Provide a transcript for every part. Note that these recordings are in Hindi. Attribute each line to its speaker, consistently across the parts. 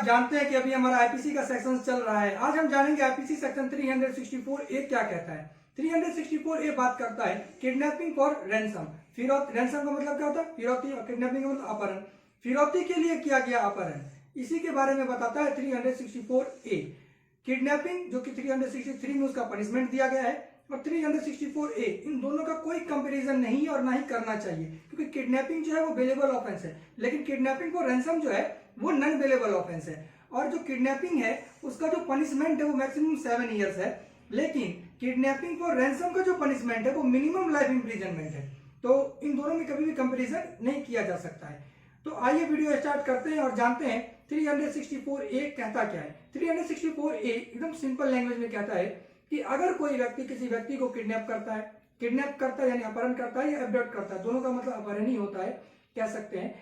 Speaker 1: आप जानते हैं कि अभी हमारा आईपीसी का सेक्शन चल रहा है। आज हम जानेंगे आईपीसी सेक्शन 364 ए क्या कहता है। 364 ए बात करता है किडनैपिंग फॉर रैंसम। रैंसम का मतलब क्या होता है? फिरौती। और किडनैपिंग का मतलब अपहरण। फिरौती के लिए किया गया अपहरण, इसी के बारे में बताता है 364 ए। किडनैपिंग जो कि 363 में उसका पनिशमेंट दिया गया है, और 364 ए, इन दोनों का कोई कंपैरिजन नहीं और ना ही करना चाहिए, क्योंकि किडनैपिंग जो है वो बेलेबल ऑफेंस है, लेकिन किडनैपिंग फॉर रैंसम जो है वो नॉन बेलेबल ऑफेंस है। और जो किडनैपिंग है उसका जो पनिशमेंट है वो मैक्सिमम 7 ईयर्स है, लेकिन किडनैपिंग फॉर रैंसम का जो पनिशमेंट है वो मिनिमम लाइफ इंप्रिजनमेंट है। तो इन दोनों में कभी भी कंपैरिजन नहीं किया जा सकता है। तो आइए वीडियो स्टार्ट करते हैं और जानते हैं 364 ए कहता क्या है। 364 ए एकदम सिंपल लैंग्वेज में कहता है कि अगर कोई व्यक्ति किसी व्यक्ति को किडनैप करता है यानी अपहरण करता है या एब्डक्ट करता है, दोनों का मतलब अपहरण ही होता है, कह सकते हैं।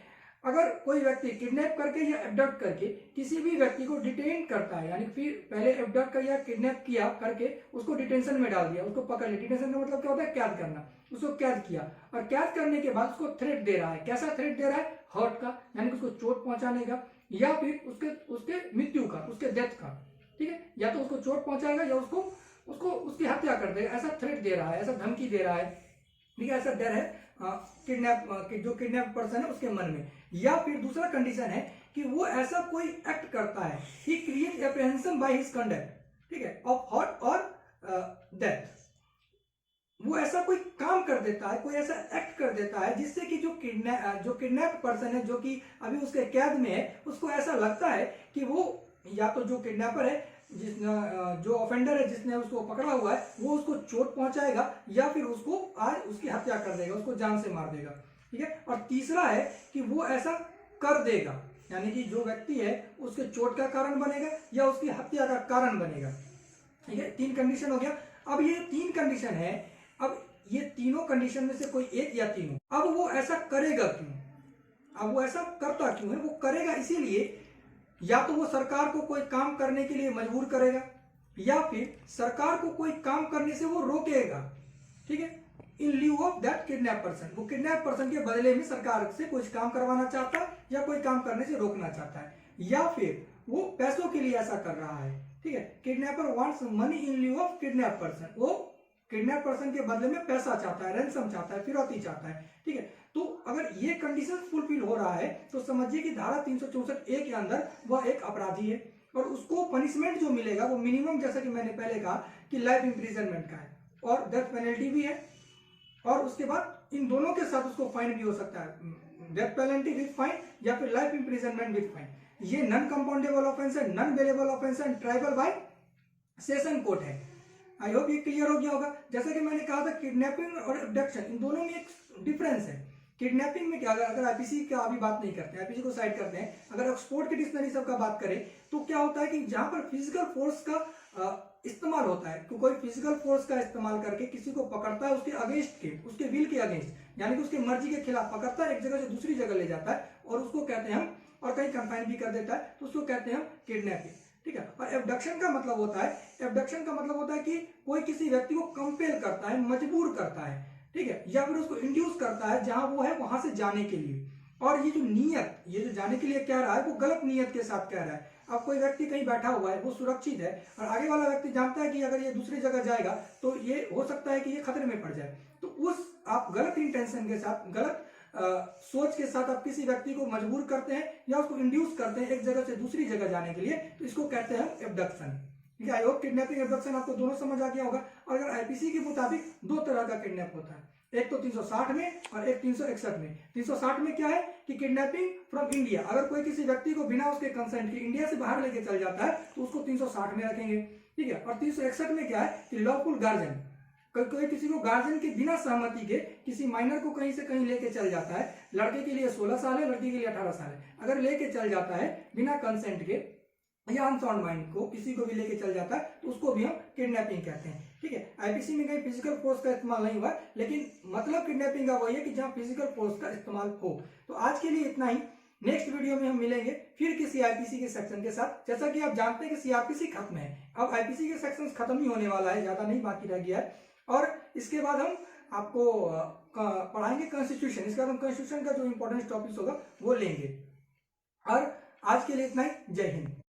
Speaker 1: अगर कोई व्यक्ति किडनैप करके या एब्डक्ट करके किसी भी व्यक्ति को डिटेन करता है, यानी फिर पहले एब्डक्ट कर या किडनैप किया करके उसको डिटेंशन में डाल दिया, उसको पकड़ लिया। डिटेंशन का मतलब क्या होता है? कैद करना। उसको कैद किया और कैद करने के बाद उसको थ्रेट दे रहा है। कैसा थ्रेट दे रहा है? हर्ट का, यानी कि उसको चोट पहुंचाने का, या फिर उसके मृत्यु का, उसके डेथ का। ठीक है, या तो उसको चोट पहुंचाएगा या उसको उसकी हत्या कर देगा, ऐसा थ्रेट दे रहा है, ऐसा धमकी दे रहा है। ठीक है, ऐसा डर है जो किडनैप पर्सन है उसके मन में। या फिर दूसरा कंडीशन है कि वो ऐसा कोई एक्ट करता है, he create apprehension by his conduct, ठीक है, ऑफ हर्ट और डेथ। वो ऐसा कोई काम कर देता है, कोई ऐसा एक्ट कर देता है जिससे कि जो किडनैप पर्सन है, जो कि अभी उसके कैद में है, उसको ऐसा लगता है कि वो या तो जो किडनैपर है, जो ऑफेंडर है जिसने उसको पकड़ा हुआ है, वो उसको चोट पहुंचाएगा या फिर उसको आज उसकी हत्या कर देगा, उसको जान से मार देगा। ठीक है, और तीसरा है कि वो ऐसा कर देगा, यानी कि जो व्यक्ति है उसके चोट का कारण बनेगा या उसकी हत्या का कारण बनेगा। ठीक है, 3 कंडीशन हो गया। अब ये 3 कंडीशन है, अब ये तीनों कंडीशन में से कोई एक या तीनों, अब वो ऐसा करेगा क्यों? अब वो ऐसा करता क्यों है? वो करेगा इसीलिए, या तो वो सरकार को कोई काम करने के लिए मजबूर करेगा, या फिर सरकार को कोई काम करने से वो रोकेगा। ठीक है, in lieu of that kidnap person, वो किडनैप पर्सन के बदले में सरकार से कुछ काम करवाना चाहता है या कोई काम करने से रोकना चाहता है, या फिर वो पैसों के लिए ऐसा कर रहा है। ठीक है, kidnapper wants money in lieu of kidnap person, वो किडनैप पर्सन के बदले में पैसा चाहता है, रैंसम चाहता है, फिरौती चाहता है। ठीक है, तो अगर ये कंडीशन फुलफिल हो रहा है तो समझिए कि धारा 364 ए के अंदर वह एक अपराधी है, और उसको पनिशमेंट जो मिलेगा वो मिनिमम, जैसा कि मैंने पहले कहा कि लाइफ इंप्रिजनमेंट का है, और डेथ पेनल्टी भी है, और उसके बाद इन दोनों के साथ उसको फाइन भी हो सकता है, डेथ पेनल्टी विद फाइन या फिर लाइफ इंप्रिजनमेंट विद फाइन। ये नॉन कंपाउंडेबल ऑफेंस है, नॉन बेलेबल ऑफेंस है, ट्राइबल बाय सेशन कोर्ट है। आई होप ये क्लियर हो गया होगा। जैसा कि मैंने कहा था, किडनैपिंग और अबडक्शन, इन दोनों में एक डिफरेंस है। किडनैपिंग में क्या, अगर आईपीसी का अभी बात नहीं करते हैं, आईपीसी को साइड करते हैं, अगर ऑक्सफोर्ड की डिक्शनरी सब का बात करें तो क्या होता है कि जहां पर फिजिकल फोर्स का इस्तेमाल होता है, तो कोई फिजिकल फोर्स का इस्तेमाल करके किसी को पकड़ता है उसके अगेंस्ट के, उसके विल के अगेंस्ट, यानी कि उसके मर्जी के खिलाफ पकड़ता है, एक जगह से दूसरी जगह ले जाता है और उसको कहते हैं हम, और कहीं कंफाइन भी कर देता है तो उसको कहते हैं हम किडनैपिंग। ठीक है, और एब्डक्शन का मतलब होता है, एब्डक्शन का मतलब होता है कि कोई किसी व्यक्ति को कंपेल करता है, मजबूर करता है, ठीक है, या फिर उसको इंड्यूस करता है जहां वो है वहां से जाने के लिए। और ये जो नियत, ये जो जाने के लिए कह रहा है वो गलत नियत के साथ कह रहा है। अब कोई व्यक्ति कहीं बैठा हुआ है, वो सुरक्षित है, और आगे वाला व्यक्ति जानता है कि अगर ये दूसरी जगह जाएगा तो ये हो सकता है कि ये खतरे में पड़ जाए, तो उस आप गलत इंटेंशन के साथ, गलत सोच के साथ आप किसी व्यक्ति को मजबूर करते हैं या उसको इंड्यूस करते हैं एक जगह से दूसरी जगह जाने के लिए, तो इसको कहते हैं एब्डक्शन। ठीक है, आई होप किडनैपिंग एब्डक्शन आपको दोनों समझ आ गया होगा। और अगर आईपीसी के मुताबिक 2 तरह का किडनैप होता है, एक तो 360 में और एक 361 में। 360 में क्या है कि किडनैपिंग फ्रॉम इंडिया, अगर कोई किसी व्यक्ति को बिना उसके कंसेंट के इंडिया से बाहर लेके चल जाता है तो उसको 360 में रखेंगे। ठीक है, और 361 में क्या है कि लॉफुल गार्जियन, कोई किसी को गार्जियन के बिना सहमति के किसी माइनर को कहीं से कहीं लेके चल जाता है, लड़के के लिए 16 साल है, लड़की के लिए 18 साल है, अगर लेके चल जाता है बिना कंसेंट के या अनसाउंड माइंड को किसी को भी लेके चल जाता है तो उसको भी हम किडनैपिंग कहते हैं। ठीक है, आईपीसी में कहीं फिजिकल फोर्स का इस्तेमाल नहीं हुआ, लेकिन मतलब किडनैपिंग का वही है कि जहां फिजिकल फोर्स का इस्तेमाल हो। तो आज के लिए इतना ही, नेक्स्ट वीडियो में हम मिलेंगे फिर किसी आईपीसी के सेक्शन के साथ। जैसा कि आप जानते हैं कि सीआरपीसी खत्म है, अब आईपीसी के सेक्शन खत्म ही होने वाला है, ज्यादा नहीं बाकी रह गया है, और इसके बाद हम आपको पढ़ाएंगे कॉन्स्टिट्यूशन। इसके बाद हम कॉन्स्टिट्यूशन का जो इंपॉर्टेंट टॉपिक्स होगा वो लेंगे। और आज के लिए इतना ही। जय हिंद।